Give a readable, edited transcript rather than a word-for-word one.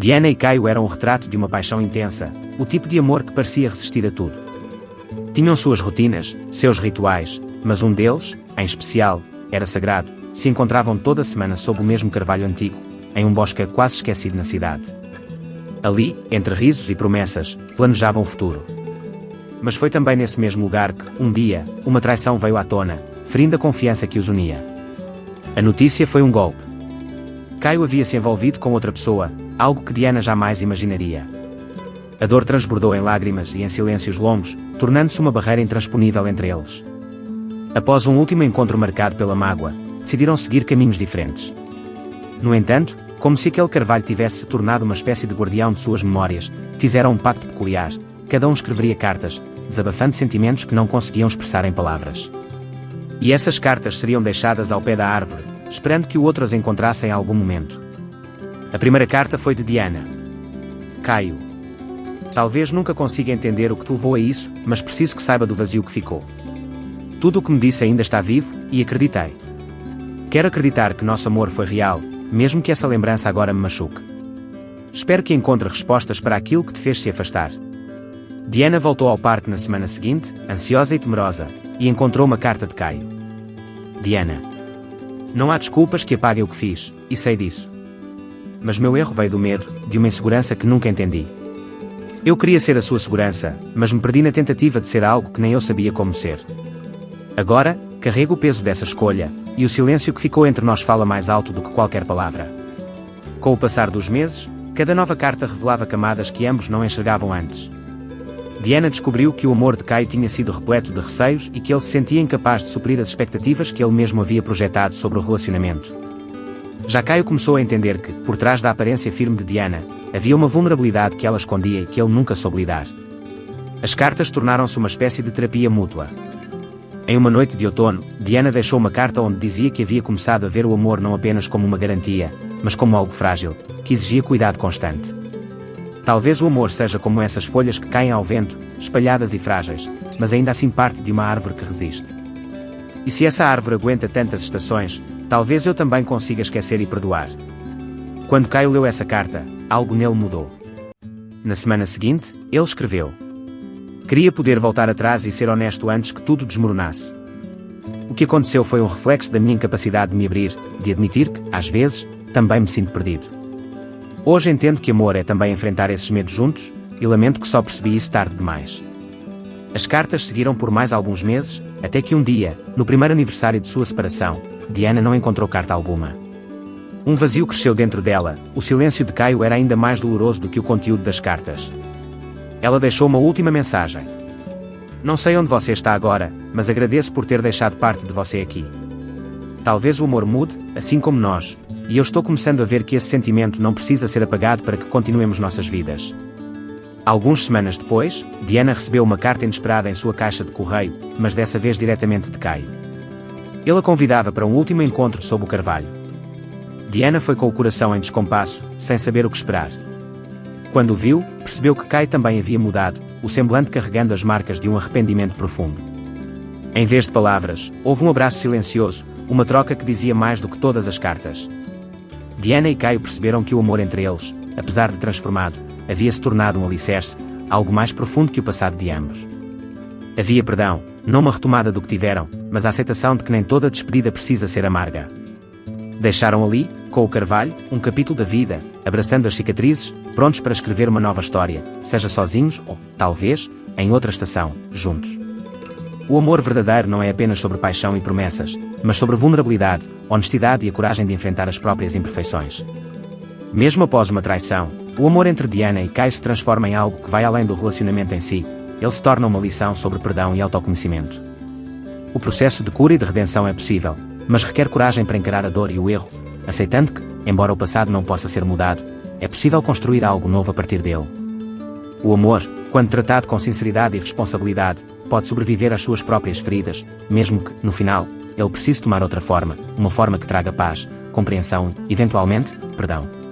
Diana e Caio eram o retrato de uma paixão intensa, o tipo de amor que parecia resistir a tudo. Tinham suas rotinas, seus rituais, mas um deles, em especial, era sagrado. Se encontravam toda semana sob o mesmo carvalho antigo, em um bosque quase esquecido na cidade. Ali, entre risos e promessas, planejavam o futuro. Mas foi também nesse mesmo lugar que, um dia, uma traição veio à tona, ferindo a confiança que os unia. A notícia foi um golpe. Caio havia se envolvido com outra pessoa, algo que Diana jamais imaginaria. A dor transbordou em lágrimas e em silêncios longos, tornando-se uma barreira intransponível entre eles. Após um último encontro marcado pela mágoa, decidiram seguir caminhos diferentes. No entanto, como se aquele carvalho tivesse se tornado uma espécie de guardião de suas memórias, fizeram um pacto peculiar. Cada um escreveria cartas, desabafando sentimentos que não conseguiam expressar em palavras. E essas cartas seriam deixadas ao pé da árvore, esperando que o outro as encontrasse em algum momento. A primeira carta foi de Diana. Caio. Talvez nunca consiga entender o que te levou a isso, mas preciso que saiba do vazio que ficou. Tudo o que me disse ainda está vivo, e acreditei. Quero acreditar que nosso amor foi real, mesmo que essa lembrança agora me machuque. Espero que encontre respostas para aquilo que te fez se afastar. Diana voltou ao parque na semana seguinte, ansiosa e temerosa, e encontrou uma carta de Caio. Diana. Não há desculpas que apaguem o que fiz, e sei disso. Mas meu erro veio do medo, de uma insegurança que nunca entendi. Eu queria ser a sua segurança, mas me perdi na tentativa de ser algo que nem eu sabia como ser. Agora, carrego o peso dessa escolha, e o silêncio que ficou entre nós fala mais alto do que qualquer palavra. Com o passar dos meses, cada nova carta revelava camadas que ambos não enxergavam antes. Diana descobriu que o amor de Caio tinha sido repleto de receios e que ele se sentia incapaz de suprir as expectativas que ele mesmo havia projetado sobre o relacionamento. Já Caio começou a entender que, por trás da aparência firme de Diana, havia uma vulnerabilidade que ela escondia e que ele nunca soube lidar. As cartas tornaram-se uma espécie de terapia mútua. Em uma noite de outono, Diana deixou uma carta onde dizia que havia começado a ver o amor não apenas como uma garantia, mas como algo frágil, que exigia cuidado constante. Talvez o amor seja como essas folhas que caem ao vento, espalhadas e frágeis, mas ainda assim parte de uma árvore que resiste. E se essa árvore aguenta tantas estações, talvez eu também consiga esquecer e perdoar. Quando Caio leu essa carta, algo nele mudou. Na semana seguinte, ele escreveu: queria poder voltar atrás e ser honesto antes que tudo desmoronasse. O que aconteceu foi um reflexo da minha incapacidade de me abrir, de admitir que, às vezes, também me sinto perdido. Hoje entendo que amor é também enfrentar esses medos juntos, e lamento que só percebi isso tarde demais. As cartas seguiram por mais alguns meses, até que um dia, no primeiro aniversário de sua separação, Diana não encontrou carta alguma. Um vazio cresceu dentro dela, o silêncio de Caio era ainda mais doloroso do que o conteúdo das cartas. Ela deixou uma última mensagem. Não sei onde você está agora, mas agradeço por ter deixado parte de você aqui. Talvez o amor mude, assim como nós, e eu estou começando a ver que esse sentimento não precisa ser apagado para que continuemos nossas vidas. Algumas semanas depois, Diana recebeu uma carta inesperada em sua caixa de correio, mas dessa vez diretamente de Caio. Ele a convidava para um último encontro sob o carvalho. Diana foi com o coração em descompasso, sem saber o que esperar. Quando o viu, percebeu que Caio também havia mudado, o semblante carregando as marcas de um arrependimento profundo. Em vez de palavras, houve um abraço silencioso, uma troca que dizia mais do que todas as cartas. Diana e Caio perceberam que o amor entre eles, apesar de transformado, havia se tornado um alicerce, algo mais profundo que o passado de ambos. Havia perdão, não uma retomada do que tiveram, mas a aceitação de que nem toda despedida precisa ser amarga. Deixaram ali, com o carvalho, um capítulo da vida, abraçando as cicatrizes, prontos para escrever uma nova história, seja sozinhos ou, talvez, em outra estação, juntos. O amor verdadeiro não é apenas sobre paixão e promessas, mas sobre vulnerabilidade, honestidade e a coragem de enfrentar as próprias imperfeições. Mesmo após uma traição, o amor entre Diana e Caio se transforma em algo que vai além do relacionamento em si, ele se torna uma lição sobre perdão e autoconhecimento. O processo de cura e de redenção é possível, mas requer coragem para encarar a dor e o erro, aceitando que, embora o passado não possa ser mudado, é possível construir algo novo a partir dele. O amor, quando tratado com sinceridade e responsabilidade, pode sobreviver às suas próprias feridas, mesmo que, no final, ele precise tomar outra forma, uma forma que traga paz, compreensão e, eventualmente, perdão.